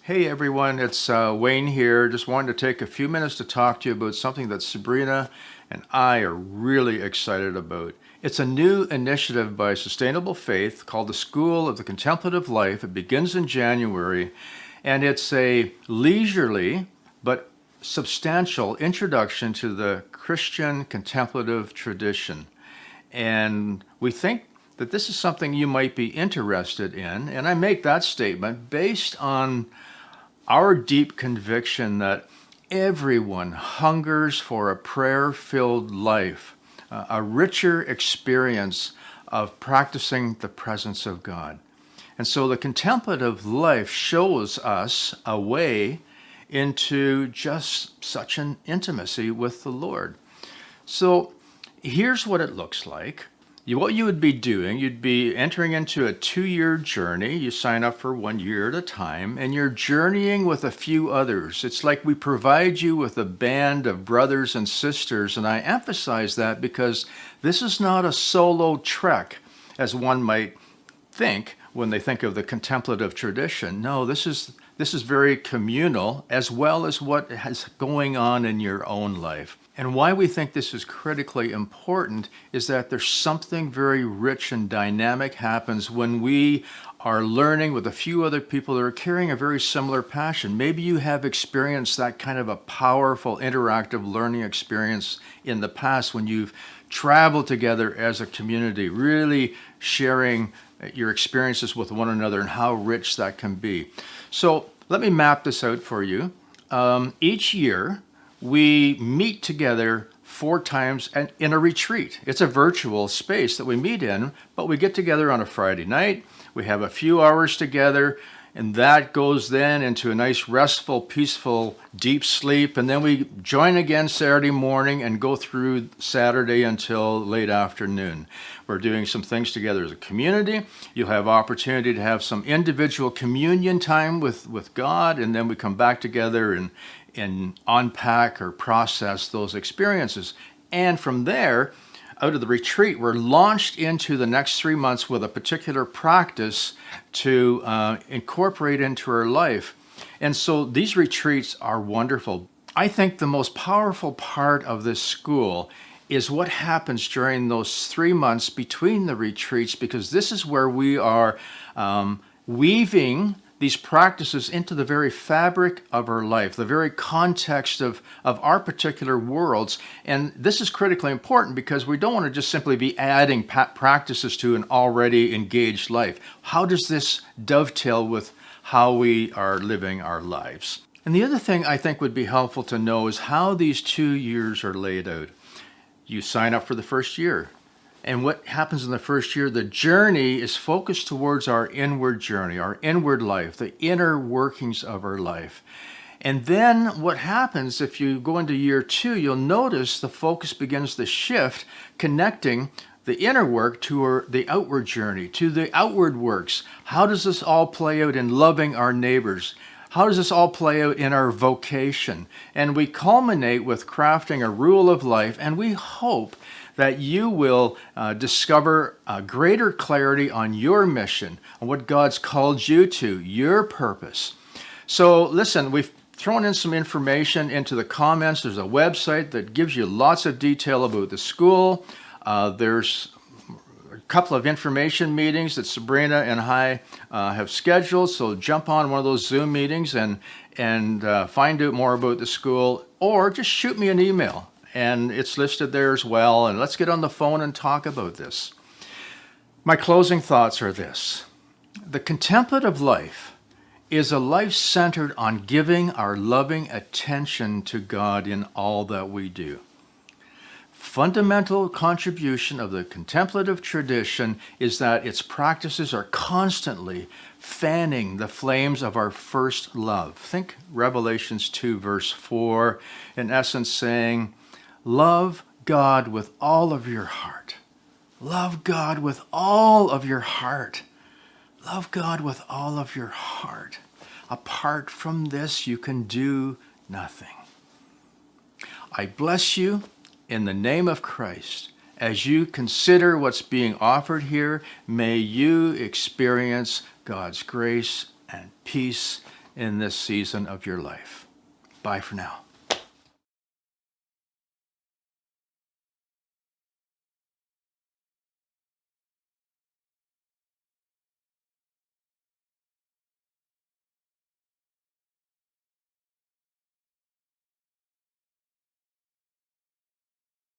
Hey everyone, it's Wayne here. Just wanted to take a few minutes to talk to you about something that Sabrina and I are really excited about. It's a new initiative by Sustainable Faith called the School of the Contemplative Life. It begins in January, and it's a leisurely but substantial introduction to the Christian contemplative tradition. And we think that this is something you might be interested in, and I make that statement based on our deep conviction that everyone hungers for a prayer-filled life, a richer experience of practicing the presence of God. And so the contemplative life shows us a way into just such an intimacy with the Lord. So here's what it looks like. What you would be doing, you'd be entering into a 2-year journey. You sign up for 1 year at a time, and you're journeying with a few others. It's like we provide you with a band of brothers and sisters, and I emphasize that because this is not a solo trek, as one might think when they think of the contemplative tradition. No, this is very communal, as well as what is going on in your own life. And why we think this is critically important is that there's something very rich and dynamic happens when we are learning with a few other people that are carrying a very similar passion. Maybe you have experienced that kind of a powerful interactive learning experience in the past when you've traveled together as a community, really sharing your experiences with one another and how rich that can be. So let me map this out for you. Each year, we meet together 4 times in a retreat. It's a virtual space that we meet in, but we get together on a Friday night. We have a few hours together, and that goes then into a nice, restful, peaceful, deep sleep. And then we join again Saturday morning and go through Saturday until late afternoon. We're doing some things together as a community. You'll have opportunity to have some individual communion time with God, and then we come back together and unpack or process those experiences. And from there, out of the retreat, we're launched into the next 3 months with a particular practice to incorporate into our life. And so these retreats are wonderful. I think the most powerful part of this school is what happens during those 3 months between the retreats, because this is where we are weaving these practices into the very fabric of our life, the very context of our particular worlds. And this is critically important because we don't want to just simply be adding practices to an already engaged life. How does this dovetail with how we are living our lives? And the other thing I think would be helpful to know is how these 2 years are laid out. You sign up for the first year. And what happens in the first year, the journey is focused towards our inward journey, our inward life, the inner workings of our life. And then what happens if you go into year 2, you'll notice the focus begins to shift, connecting the inner work to the outward journey, to the outward works. How does this all play out in loving our neighbors? How does this all play out in our vocation? And we culminate with crafting a rule of life, and we hope that you will discover greater clarity on your mission, on what God's called you to, your purpose. So listen, we've thrown in some information into the comments. There's a website that gives you lots of detail about the school. There's a couple of information meetings that Sabrina and I have scheduled, so jump on one of those Zoom meetings and find out more about the school, or just shoot me an email. And it's listed there as well. And let's get on the phone and talk about this. My closing thoughts are this. The contemplative life is a life centered on giving our loving attention to God in all that we do. Fundamental contribution of the contemplative tradition is that its practices are constantly fanning the flames of our first love. Think Revelations 2, verse 4, in essence saying, love God with all of your heart. Love God with all of your heart. Love God with all of your heart. Apart from this, you can do nothing. I bless you in the name of Christ. As you consider what's being offered here, may you experience God's grace and peace in this season of your life. Bye for now.